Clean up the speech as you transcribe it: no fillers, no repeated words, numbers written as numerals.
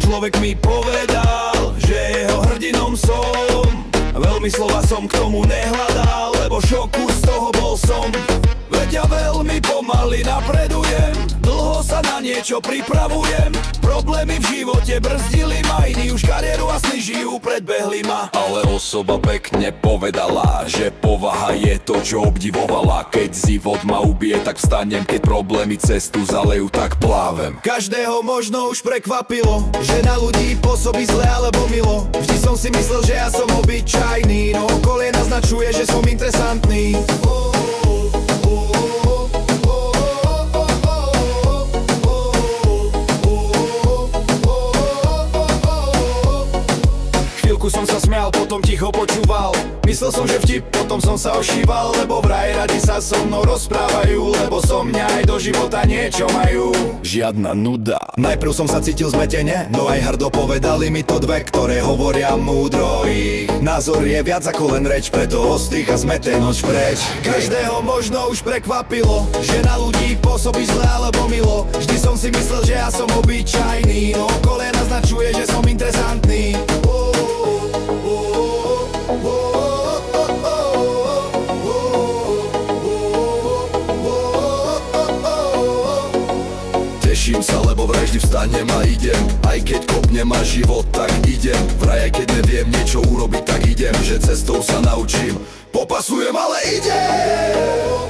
človek mi povedal, že jeho hrdinom som. Veľmi slova som k tomu nehľadal, lebo šoku z toho bol som. Veď ja veľmi pomaly napredujem, dlho sa na niečo pripravujem. Problémy v živote brzdili ma, iní už kariéru a sny žijú, predbehli ma. Ale osoba pekne povedala, že povaha je to, čo obdivovala. Keď život ma ubije, tak vstanem, keď problémy cestu zalejú, tak plávem. Každého možno už prekvapilo, že na ľudí pôsobí zle alebo milo. Vždy som si myslel, že ja som obyčajný, no okolie naznačuje, že som interesantný. Som sa smial, potom ticho počúval. Myslel som, že vtip, potom som sa ošíval. Lebo vraj radi sa so mnou rozprávajú, lebo so mňa aj do života niečo majú. Žiadna nuda. Najprv som sa cítil zmetene, no aj hrdo povedali mi to dve, ktoré hovoria múdro. Ich názor je viac ako len reč, preto ostrých a zmetenosť preč. Každého možno už prekvapilo, že na ľudí pôsobí zle alebo milo. Vždy som si myslel, že ja som obyčajný, no okolie naznačuje, že som interesantný. Teším sa, lebo vraj vždy vstanem a idem. Aj keď kopne ma život, tak idem. Vraj aj keď neviem niečo urobiť, tak idem. Že cestou sa naučím, popasujem, ale idem.